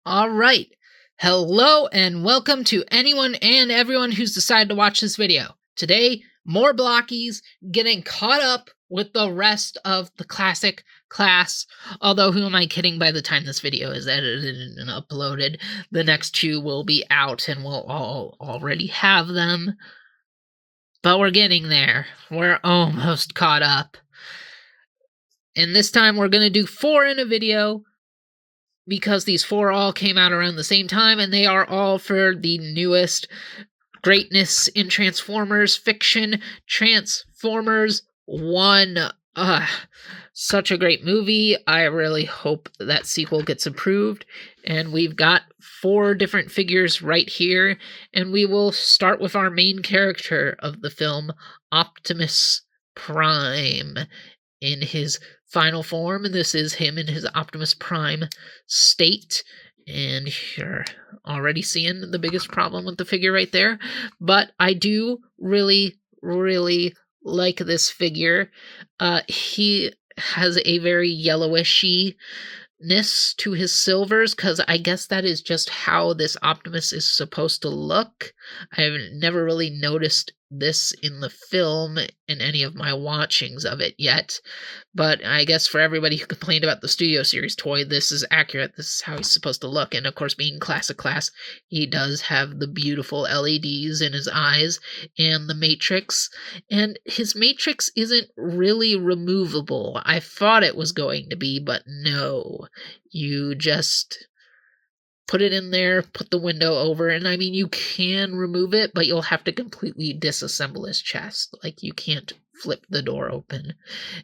All right. Hello and welcome to anyone and everyone who's decided to watch this video. Today, more Blockies getting caught up with the rest of the classic class. Although, who am I kidding? By the time this video is edited and uploaded, the next two will be out and we'll all already have them. But we're getting there. We're almost caught up. And this time we're going to do 4 in a video, because these 4 all came out around the same time, and they are all for the newest greatness in Transformers fiction, Transformers 1. Such a great movie. I really hope that sequel gets approved. And we've got 4 different figures right here, and we will start with our main character of the film, Optimus Prime, in his final form, and this is him in his Optimus Prime state. And you're already seeing the biggest problem with the figure right there. But I do really, really like this figure. He has a very yellowishy ness to his silvers, because I guess that is just how this Optimus is supposed to look. I've never really noticed this in the film in any of my watchings of it yet, but I guess for everybody who complained about the Studio Series toy, this is accurate. This is how he's supposed to look. And of course, being classic class, he does have the beautiful LEDs in his eyes and the matrix, and his matrix isn't really removable. I thought it was going to be, but no. You just put it in there, put the window over, and I mean, you can remove it, but you'll have to completely disassemble his chest. Like, you can't flip the door open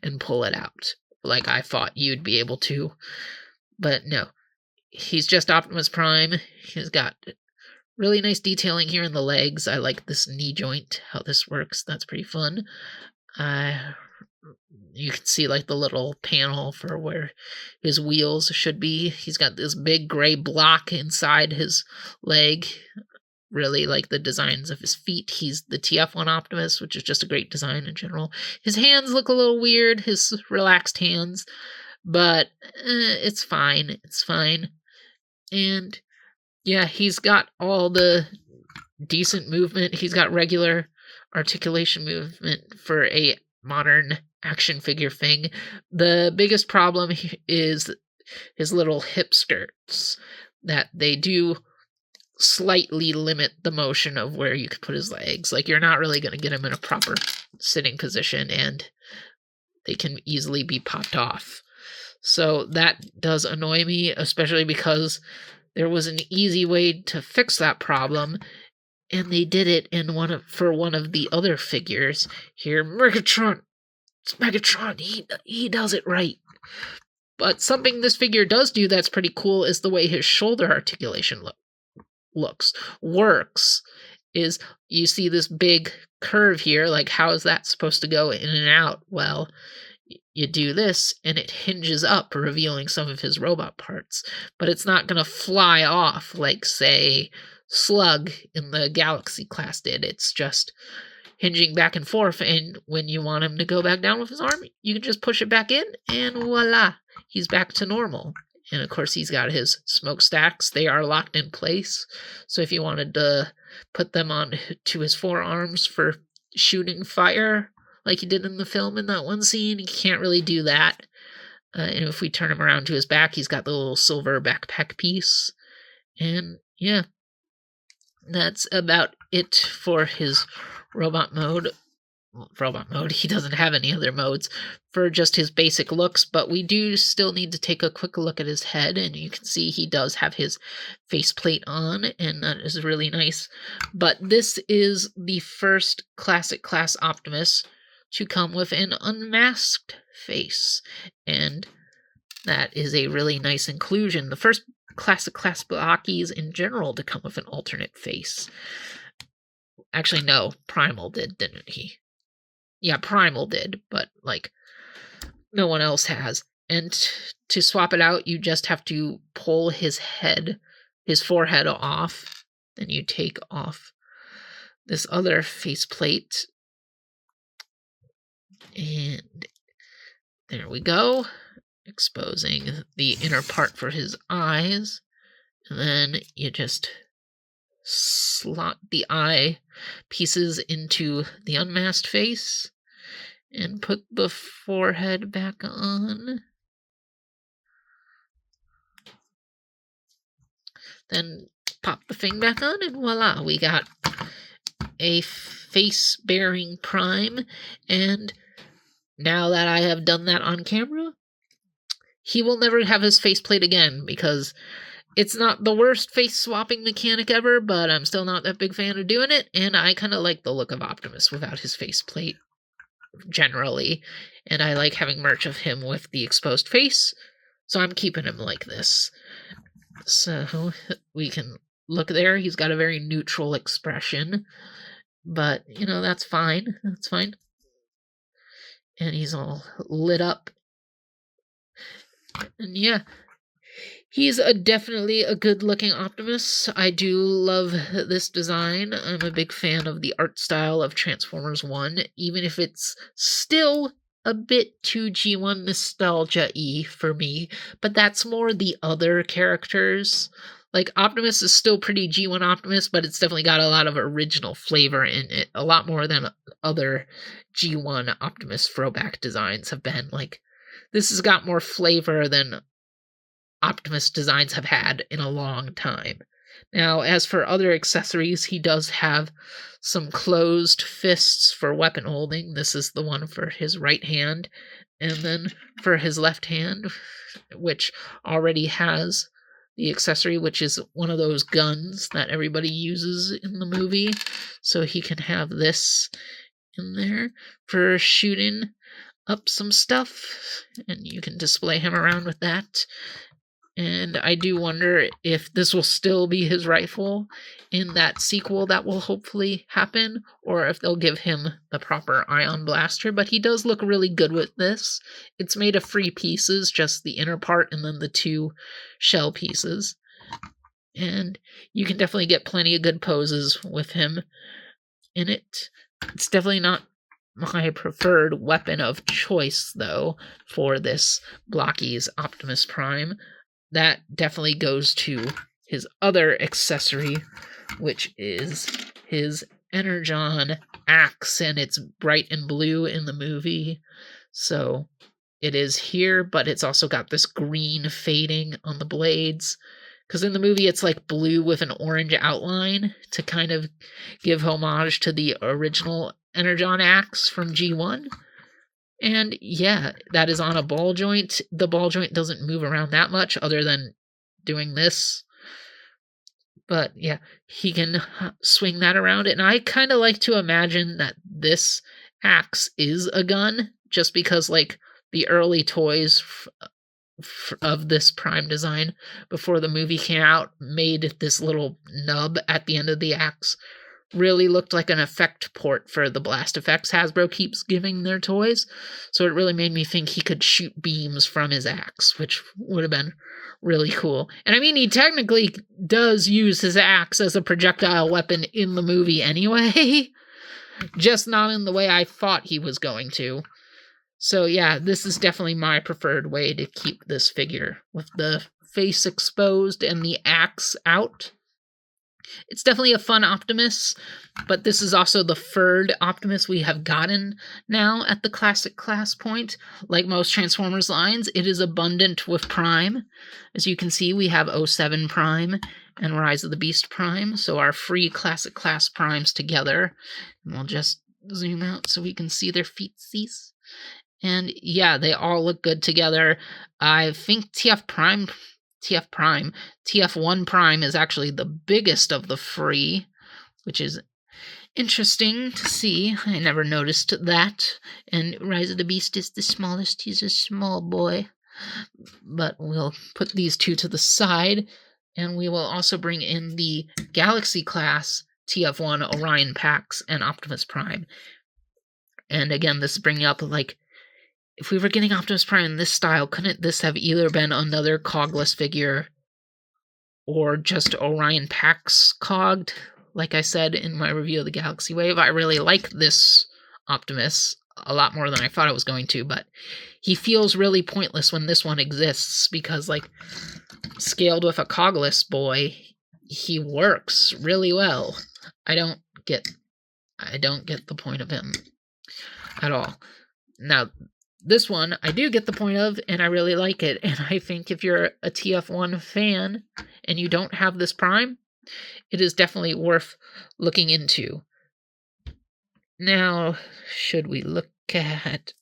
and pull it out like I thought you'd be able to. But no, he's just Optimus Prime. He's got really nice detailing here in the legs. I like this knee joint, how this works. That's pretty fun. You can see like the little panel for where his wheels should be. He's got this big gray block inside his leg. Really like the designs of his feet. He's the TF1 Optimus, which is just a great design in general. His hands look a little weird, his relaxed hands, but it's fine. It's fine. And yeah, he's got all the decent movement. He's got regular articulation movement for a modern action figure thing. The biggest problem is his little hip skirts, that they do slightly limit the motion of where you could put his legs. Like, you're not really going to get him in a proper sitting position, and they can easily be popped off. So that does annoy me, especially because there was an easy way to fix that problem, and they did it in for one of the other figures here. Megatron. It's Megatron. He does it right. But something this figure does do that's pretty cool is the way his shoulder articulation works. Is you see this big curve here, like how is that supposed to go in and out? Well, you do this and it hinges up, revealing some of his robot parts, but it's not going to fly off like, say, Slug in the Galaxy class did. It's just hinging back and forth, and when you want him to go back down with his arm, you can just push it back in, and voila, he's back to normal. And of course, he's got his smokestacks. They are locked in place, so if you wanted to put them on to his forearms for shooting fire, like he did in the film in that one scene, he can't really do that. And if we turn him around to his back, he's got the little silver backpack piece. And yeah, that's about it for his robot mode. He doesn't have any other modes for just his basic looks, but we do still need to take a quick look at his head, and you can see he does have his faceplate on, and that is really nice. But this is the first classic class Optimus to come with an unmasked face, and that is a really nice inclusion. The first classic class Blockies in general to come with an alternate face. Actually, no, Primal did, didn't he? Yeah, Primal did, but, like, no one else has. And to swap it out, you just have to pull his forehead off. Then you take off this other faceplate. And there we go. Exposing the inner part for his eyes. And then you just slot the eye pieces into the unmasked face and put the forehead back on. Then pop the thing back on, and voila, we got a face-bearing Prime. And now that I have done that on camera, he will never have his faceplate again, because it's not the worst face-swapping mechanic ever, but I'm still not that big fan of doing it, and I kind of like the look of Optimus without his faceplate, generally, and I like having merch of him with the exposed face, so I'm keeping him like this. So we can look there, he's got a very neutral expression, but, you know, that's fine, that's fine. And he's all lit up. And yeah, he's definitely a good-looking Optimus. I do love this design. I'm a big fan of the art style of Transformers 1, even if it's still a bit too G1 nostalgia-y for me, but that's more the other characters. Like, Optimus is still pretty G1 Optimus, but it's definitely got a lot of original flavor in it, a lot more than other G1 Optimus throwback designs have been. Like, this has got more flavor than Optimus designs have had in a long time. Now, as for other accessories, he does have some closed fists for weapon holding. This is the one for his right hand, and then for his left hand, which already has the accessory, which is one of those guns that everybody uses in the movie. So he can have this in there for shooting up some stuff, and you can display him around with that. And I do wonder if this will still be his rifle in that sequel that will hopefully happen, or if they'll give him the proper ion blaster, but he does look really good with this. It's made of 3 pieces, just the inner part and then the 2 shell pieces. And you can definitely get plenty of good poses with him in it. It's definitely not my preferred weapon of choice, though, for this Blokees Optimus Prime. That definitely goes to his other accessory, which is his Energon axe, and it's bright and blue in the movie. So it is here, but it's also got this green fading on the blades. Because in the movie, it's like blue with an orange outline to kind of give homage to the original Energon axe from G1. And yeah, that is on a ball joint. The ball joint doesn't move around that much other than doing this. But yeah, he can swing that around. And I kind of like to imagine that this axe is a gun, just because, like, the early toys of this Prime design before the movie came out made this little nub at the end of the axe really looked like an effect port for the blast effects Hasbro keeps giving their toys. So it really made me think he could shoot beams from his axe, which would have been really cool. And I mean, he technically does use his axe as a projectile weapon in the movie anyway, just not in the way I thought he was going to. So yeah, this is definitely my preferred way to keep this figure, with the face exposed and the axe out. It's definitely a fun Optimus, but this is also the third Optimus we have gotten now at the classic class point. Like most Transformers lines, it is abundant with Prime. As you can see, we have 07 Prime and Rise of the Beast Prime, so our 3 classic class Primes together. And we'll just zoom out so we can see their feetsies. And yeah, they all look good together. I think TF1 Prime is actually the biggest of the 3, which is interesting to see. I never noticed that. And Rise of the Beast is the smallest. He's a small boy. But we'll put these 2 to the side, and we will also bring in the Galaxy class TF1 Orion Pax and Optimus Prime. And again, this is bringing up, like, if we were getting Optimus Prime in this style, couldn't this have either been another cogless figure or just Orion Pax cogged? Like I said in my review of the Galaxy Wave, I really like this Optimus a lot more than I thought I was going to, but he feels really pointless when this one exists, because, like, scaled with a cogless boy, he works really well. I don't get the point of him at all. Now, this one I do get the point of, and I really like it. And I think if you're a TF1 fan and you don't have this Prime, it is definitely worth looking into. Now, should we look at...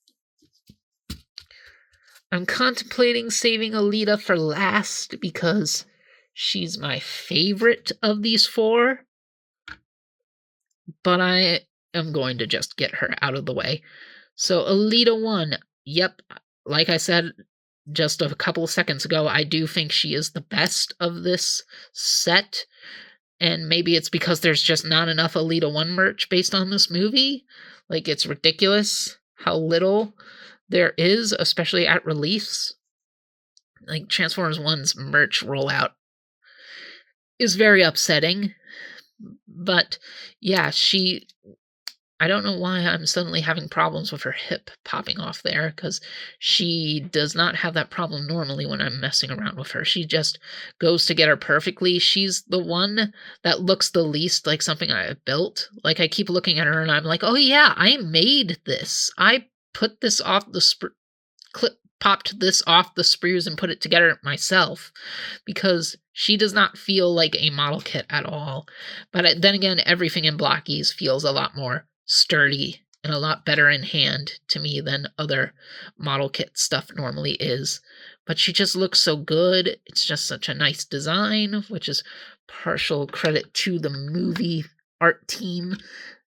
I'm contemplating saving Alita for last because she's my favorite of these four. But I am going to just get her out of the way. So Alita 1, yep, like I said just a couple of seconds ago, I do think she is the best of this set. And maybe it's because there's just not enough Alita 1 merch based on this movie. Like, it's ridiculous how little there is, especially at release. Like, Transformers 1's merch rollout is very upsetting. But, yeah, I don't know why I'm suddenly having problems with her hip popping off there, because she does not have that problem normally when I'm messing around with her. She just goes together perfectly. She's the one that looks the least like something I have built. Like, I keep looking at her and I'm like, oh yeah, I made this. I put this off the popped this off the sprues and put it together myself, because she does not feel like a model kit at all. But then again, everything in Blokees feels a lot more sturdy and a lot better in hand to me than other model kit stuff normally is. But she just looks so good. It's just such a nice design, which is partial credit to the movie art team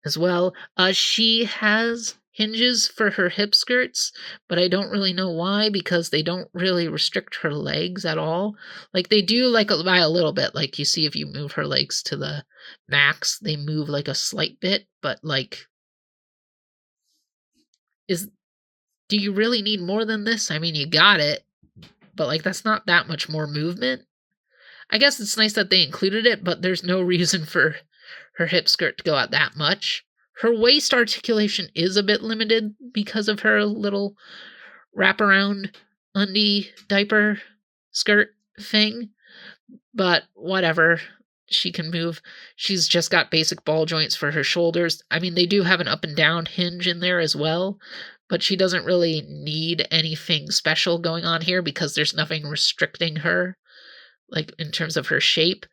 as well. She has hinges for her hip skirts, but I don't really know why, because they don't really restrict her legs at all. Like, they do, like, by a little bit. Like, you see if you move her legs to the max, they move, like, a slight bit, but, like, do you really need more than this? I mean, you got it, but, like, that's not that much more movement. I guess it's nice that they included it, but there's no reason for her hip skirt to go out that much. Her waist articulation is a bit limited because of her little wraparound undie diaper skirt thing, but whatever. She can move. She's just got basic ball joints for her shoulders. I mean, they do have an up and down hinge in there as well, but she doesn't really need anything special going on here because there's nothing restricting her, like, in terms of her shape.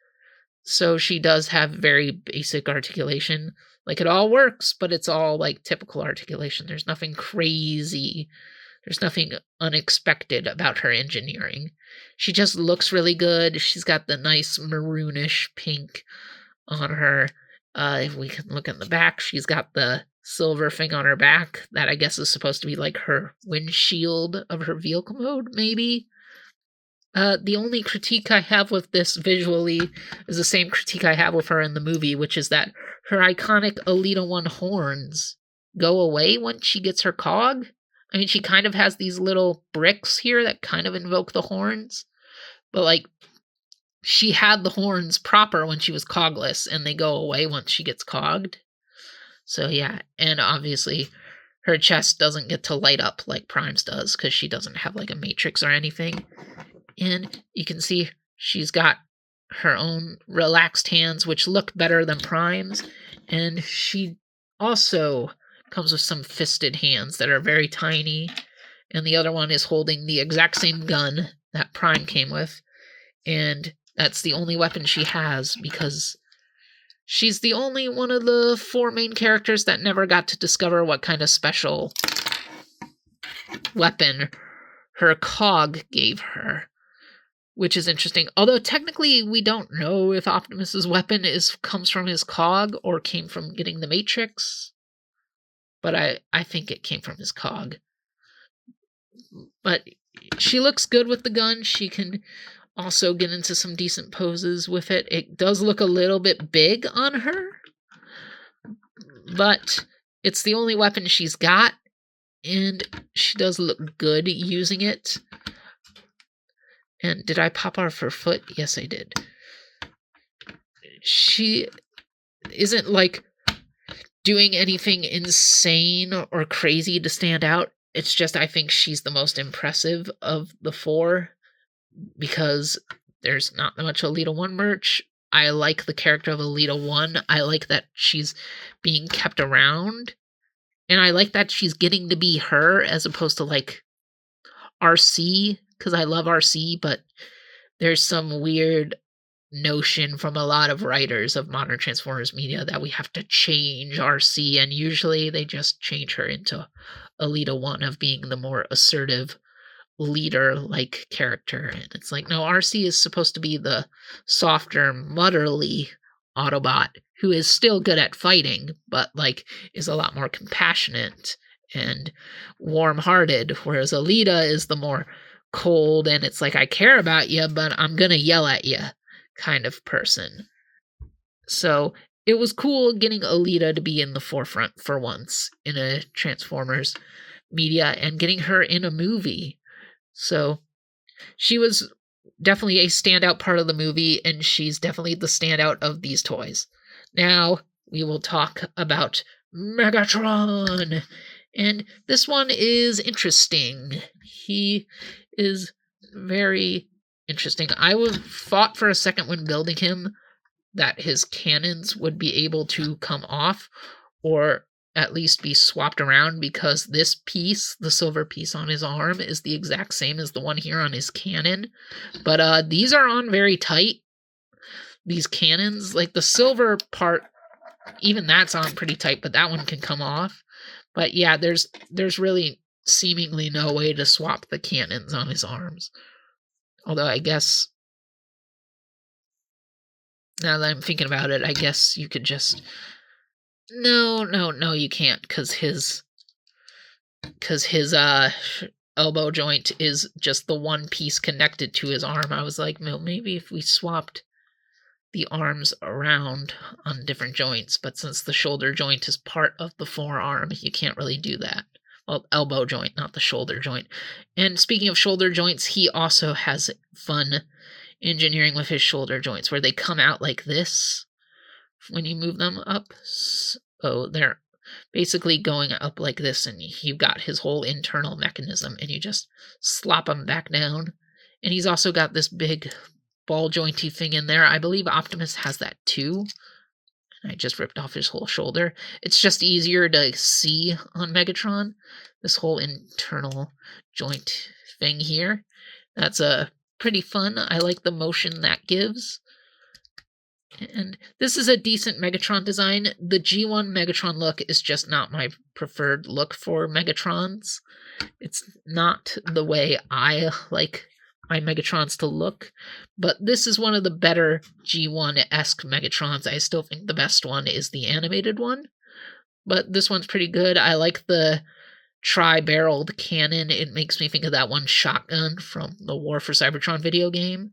So she does have very basic articulation. Like, it all works, but it's all, like, typical articulation. There's nothing crazy. There's nothing unexpected about her engineering. She just looks really good. She's got the nice maroonish pink on her. If we can look in the back, she's got the silver thing on her back that I guess is supposed to be like her windshield of her vehicle mode, maybe. The only critique I have with this visually is the same critique I have with her in the movie, which is that her iconic Alita 1 horns go away once she gets her cog. I mean, she kind of has these little bricks here that kind of invoke the horns, but, like, she had the horns proper when she was cogless, and they go away once she gets cogged. So, yeah, and obviously her chest doesn't get to light up like Prime's does, because she doesn't have, like, a matrix or anything. And you can see she's got her own relaxed hands, which look better than Prime's. And she also comes with some fisted hands that are very tiny. And the other one is holding the exact same gun that Prime came with. And that's the only weapon she has, because she's the only one of the four main characters that never got to discover what kind of special weapon her cog gave her. Which is interesting. Although technically we don't know if Optimus's weapon comes from his cog or came from getting the Matrix. But I think it came from his cog. But she looks good with the gun. She can also get into some decent poses with it. It does look a little bit big on her, but it's the only weapon she's got, and she does look good using it. And did I pop off her foot? Yes, I did. She isn't, like, doing anything insane or crazy to stand out. It's just I think she's the most impressive of the four, because There's not much Alita 1 merch. I like the character of Alita 1. I like that she's being kept around. And I like that she's getting to be her as opposed to, like, RC, because I love RC, but there's some weird notion from a lot of writers of modern Transformers media that we have to change RC, and usually they just change her into Alita 1 of being the more assertive leader-like character. And it's like, no, RC is supposed to be the softer, motherly Autobot who is still good at fighting, but, like, is a lot more compassionate and warm-hearted, whereas Alita is the more cold, and it's like, I care about you, but I'm gonna yell at you kind of person. So it was cool getting Alita to be in the forefront for once in a Transformers media and getting her in a movie. So she was definitely a standout part of the movie, and she's definitely the standout of these toys. Now we will talk about Megatron. And this one is interesting. He is very interesting. I thought for a second when building him that his cannons would be able to come off, or at least be swapped around, because this piece, the silver piece on his arm, is the exact same as the one here on his cannon. But these are on very tight. These cannons, like the silver part, even that's on pretty tight, but that one can come off. But yeah, there's really seemingly no way to swap the cannons on his arms. Although I guess, now that I'm thinking about it, I guess you could just... No, you can't, because his elbow joint is just the one piece connected to his arm. I was like, well, maybe if we swapped the arms around on different joints, but since the shoulder joint is part of the forearm, you can't really do that. Well, elbow joint, not the shoulder joint. And speaking of shoulder joints, he also has fun engineering with his shoulder joints, where they come out like this when you move them up. So they're basically going up like this, and you've got his whole internal mechanism, and you just slop them back down. And he's also got this big ball jointy thing in there. I believe Optimus has that too. I just ripped off his whole shoulder. It's just easier to see on Megatron, this whole internal joint thing here. That's pretty fun. I like the motion that gives. And this is a decent Megatron design. The G1 Megatron look is just not my preferred look for Megatrons. It's not the way I like my Megatrons to look, but this is one of the better G1-esque Megatrons. I still think the best one is the animated one, but this one's pretty good. I like the tri-barreled cannon. It makes me think of that one shotgun from the War for Cybertron video game.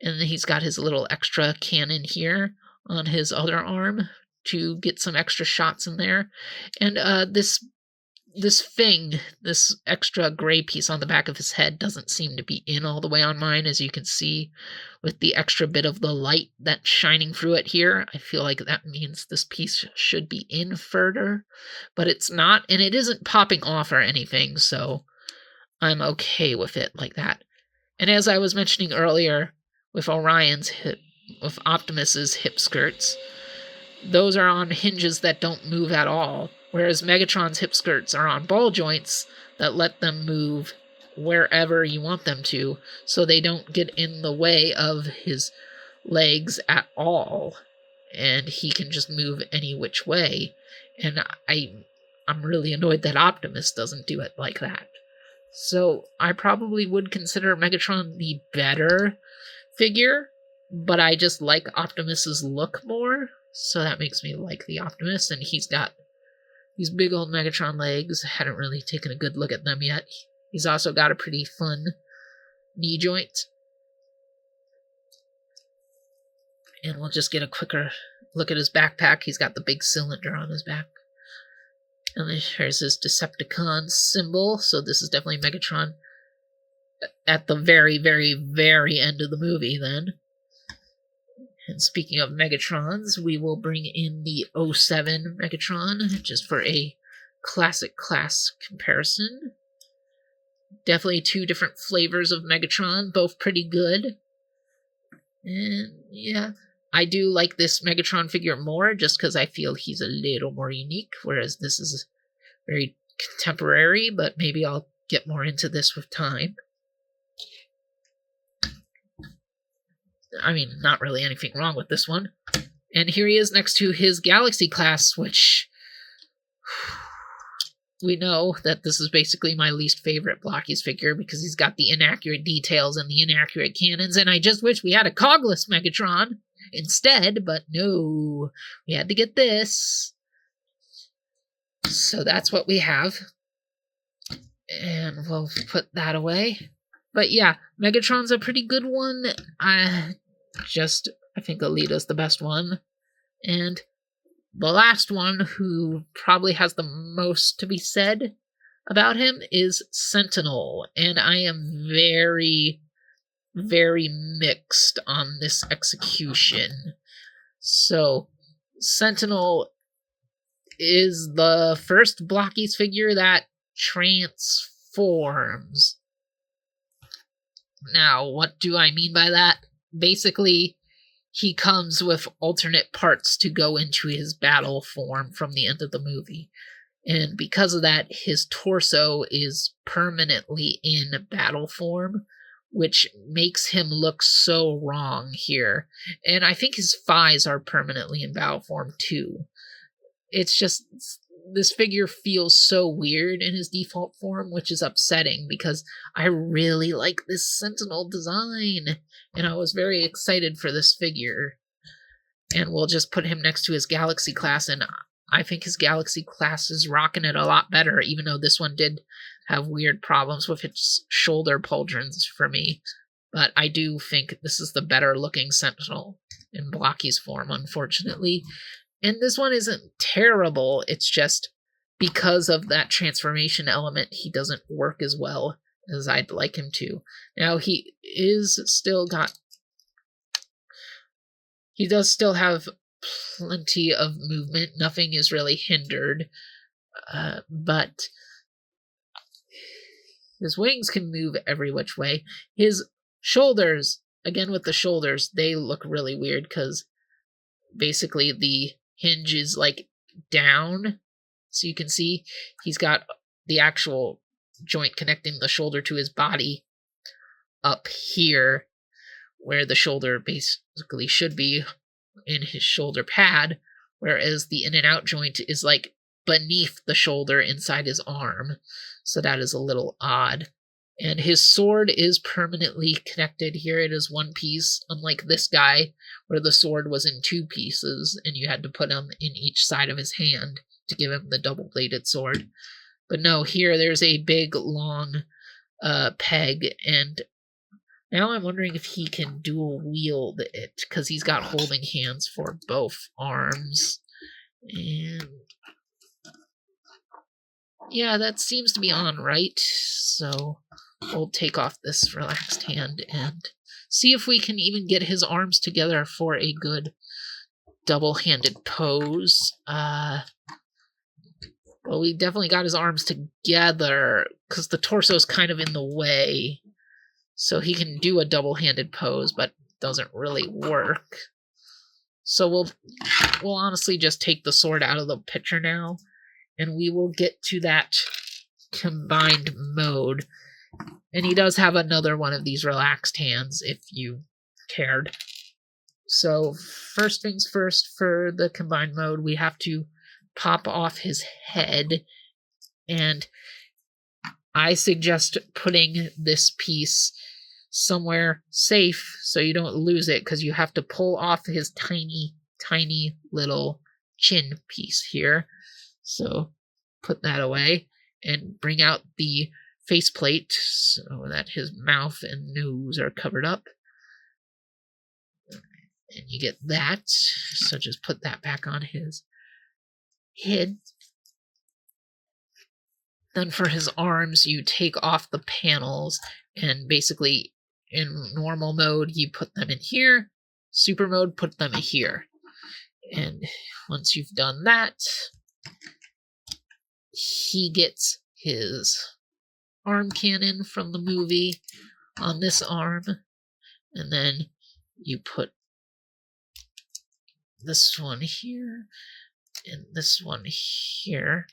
And he's got his little extra cannon here on his other arm to get some extra shots in there. And this extra gray piece on the back of his head doesn't seem to be in all the way on mine, as you can see with the extra bit of the light that's shining through it here. I feel like that means this piece should be in further, but it's not, and it isn't popping off or anything, so I'm okay with it like that. And as I was mentioning earlier, with with Optimus's hip skirts, those are on hinges that don't move at all, whereas Megatron's hip skirts are on ball joints that let them move wherever you want them to, so they don't get in the way of his legs at all, and he can just move any which way. And I'm really annoyed that Optimus doesn't do it like that. So I probably would consider Megatron the better figure, but I just like Optimus's look more, so that makes me like the Optimus. And he's got these big old Megatron legs. I hadn't really taken a good look at them yet. He's also got a pretty fun knee joint. And we'll just get a quicker look at his backpack. He's got the big cylinder on his back. And there's his Decepticon symbol, so this is definitely Megatron at the very, very, very end of the movie then. And speaking of Megatrons, we will bring in the 07 Megatron, just for a classic class comparison. Definitely two different flavors of Megatron, both pretty good. And yeah, I do like this Megatron figure more just because I feel he's a little more unique, whereas this is very contemporary, but maybe I'll get more into this with time. I mean, not really anything wrong with this one. And here he is next to his Galaxy class, which we know that this is basically my least favorite Blokees figure because he's got the inaccurate details and the inaccurate cannons, and I just wish we had a cogless Megatron instead, but no, we had to get this. So that's what we have. And we'll put that away. But yeah, Megatron's a pretty good one. I think Alita's the best one. And the last one, who probably has the most to be said about him, is Sentinel. And I am very, very mixed on this execution. So, Sentinel is the first Blokees figure that transforms. Now, what do I mean by that? Basically, he comes with alternate parts to go into his battle form from the end of the movie. And because of that, his torso is permanently in battle form, which makes him look so wrong here. And I think his thighs are permanently in battle form too. It's just, this figure feels so weird in his default form, which is upsetting because I really like this Sentinel design, and I was very excited for this figure. And we'll just put him next to his Galaxy class, and I think his Galaxy class is rocking it a lot better, even though this one did have weird problems with its shoulder pauldrons for me. But I do think this is the better looking Sentinel in Blokees form, unfortunately. And this one isn't terrible, it's just because of that transformation element, he doesn't work as well as I'd like him to. Now, he does still have plenty of movement, nothing is really hindered, but his wings can move every which way. His shoulders, again with the shoulders, they look really weird because basically the hinge is like down, so you can see he's got the actual joint connecting the shoulder to his body up here, where the shoulder basically should be in his shoulder pad, whereas the in and out joint is like beneath the shoulder inside his arm, so that is a little odd. And his sword is permanently connected here. It is one piece, unlike this guy, where the sword was in two pieces, and you had to put him in each side of his hand to give him the double-bladed sword. But no, here there's a big, long peg, and now I'm wondering if he can dual wield it, because he's got holding hands for both arms. And yeah, that seems to be on right, so we'll take off this relaxed hand and see if we can even get his arms together for a good double-handed pose. Well, we definitely got his arms together, because the torso's kind of in the way, so he can do a double-handed pose, but doesn't really work. So we'll honestly just take the sword out of the picture now, and we will get to that combined mode. And he does have another one of these relaxed hands, if you cared. So, first things first, for the combined mode, we have to pop off his head, and I suggest putting this piece somewhere safe so you don't lose it, because you have to pull off his tiny, tiny little chin piece here. So, put that away, and bring out the faceplate so that his mouth and nose are covered up. And you get that, so just put that back on his head. Then for his arms, you take off the panels, and basically in normal mode, you put them in here. Super mode, put them here. And once you've done that, he gets his arm cannon from the movie on this arm, and then you put this one here and this one here.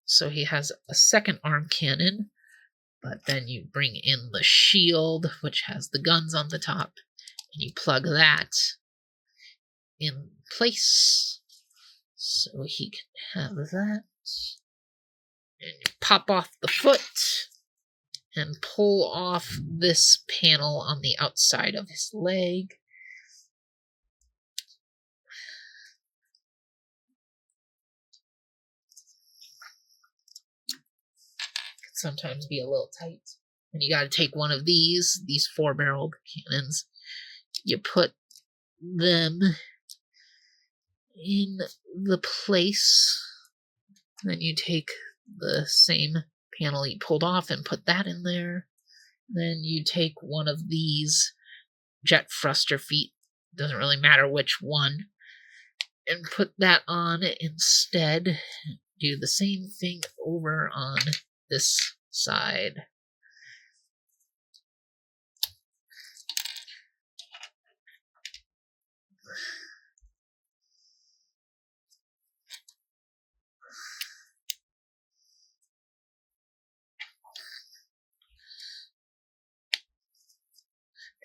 So he has a second arm cannon, but then you bring in the shield, which has the guns on the top, and you plug that in place so he can have that. And you pop off the foot and pull off this panel on the outside of his leg. Can sometimes be a little tight. And you gotta take one of these 4-barreled cannons. You put them in the place. Then you take the same panel you pulled off and put that in there. Then you take one of these jet thruster feet, doesn't really matter which one, and put that on instead. Do the same thing over on this side.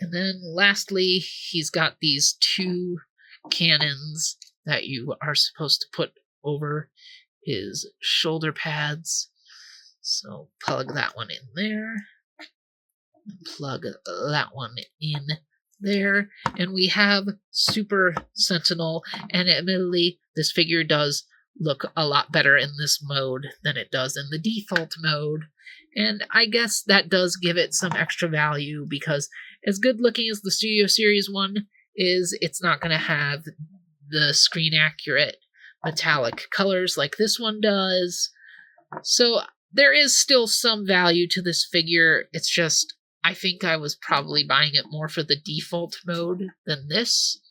And then lastly, he's got these 2 cannons that you are supposed to put over his shoulder pads. So plug that one in there. And plug that one in there. And we have Super Sentinel. And admittedly, this figure does look a lot better in this mode than it does in the default mode. And I guess that does give it some extra value, because as good looking as the Studio Series one is, it's not going to have the screen accurate metallic colors like this one does. So there is still some value to this figure. It's just, I think I was probably buying it more for the default mode than this.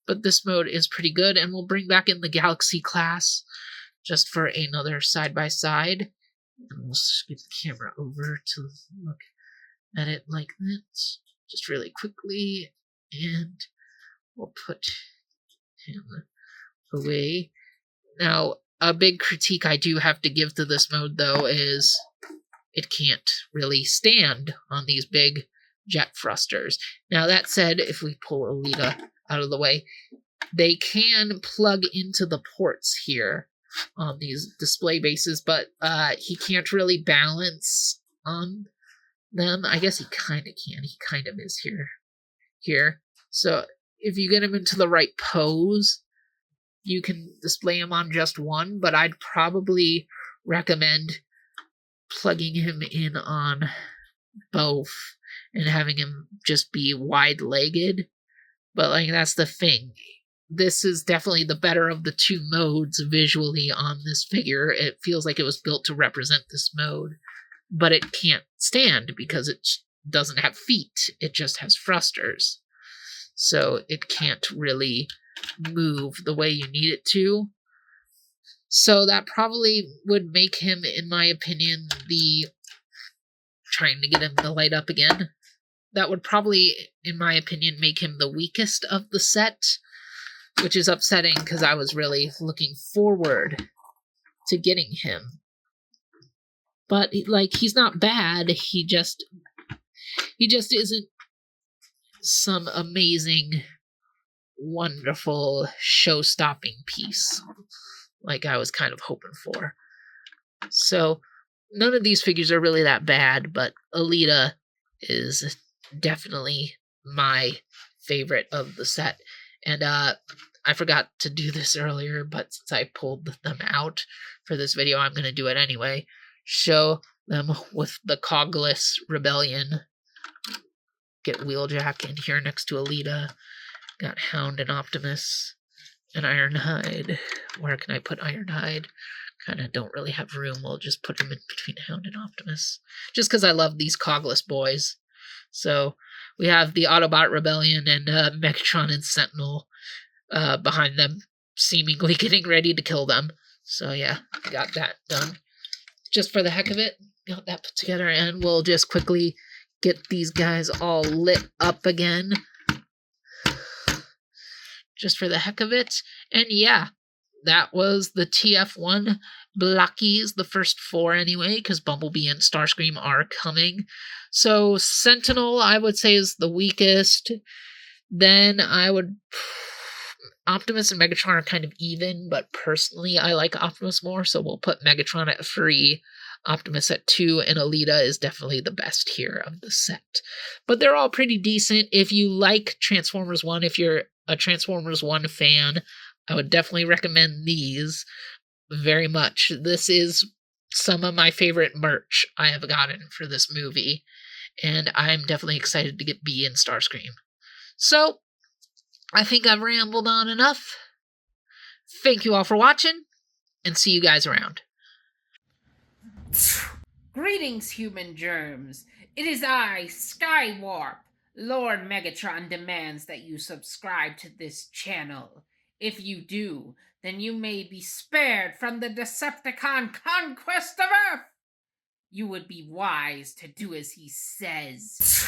But this mode is pretty good, and we'll bring back in the Galaxy class just for another side-by-side. And we'll scoot the camera over to look at it like that, just really quickly, and we'll put him away. Now, a big critique I do have to give to this mode, though, is it can't really stand on these big jet thrusters. Now, that said, if we pull Alita out of the way, they can plug into the ports here on these display bases, but he can't really balance on them. I guess he kind of can. He kind of is here. So if you get him into the right pose, you can display him on just one, but I'd probably recommend plugging him in on both and having him just be wide-legged. But like, that's the thing. This is definitely the better of the 2 modes visually on this figure. It feels like it was built to represent this mode, but it can't stand because it doesn't have feet. It just has thrusters. So it can't really move the way you need it to. So that probably would make him, in my opinion, trying to get him to light up again. That would probably, in my opinion, make him the weakest of the set, which is upsetting because I was really looking forward to getting him. But like, he's not bad. He just isn't some amazing, wonderful, show-stopping piece like I was kind of hoping for. So none of these figures are really that bad, but Alita is definitely my favorite of the set. And I forgot to do this earlier, but since I pulled them out for this video, I'm going to do it anyway. Show them with the Cogless Rebellion. Get Wheeljack in here next to Alita. Got Hound and Optimus and Ironhide. Where can I put Ironhide? Kind of don't really have room. We'll just put him in between Hound and Optimus. Just because I love these Cogless boys. So we have the Autobot Rebellion and Megatron and Sentinel behind them, seemingly getting ready to kill them. So yeah, got that done. Just for the heck of it, got that put together, and we'll just quickly get these guys all lit up again, just for the heck of it. And yeah, that was the TF1 Blokees, the first 4 anyway, because Bumblebee and Starscream are coming. So Sentinel, I would say, is the weakest. Then I would... Optimus and Megatron are kind of even, but personally I like Optimus more, so we'll put Megatron at 3, Optimus at 2, and Alita is definitely the best here of the set. But they're all pretty decent. If you like Transformers 1, if you're a Transformers 1 fan, I would definitely recommend these very much. This is some of my favorite merch I have gotten for this movie, and I'm definitely excited to get B and Starscream. So, I think I've rambled on enough. Thank you all for watching, and see you guys around. Greetings, human germs. It is I, Skywarp. Lord Megatron demands that you subscribe to this channel. If you do, then you may be spared from the Decepticon conquest of Earth. You would be wise to do as he says.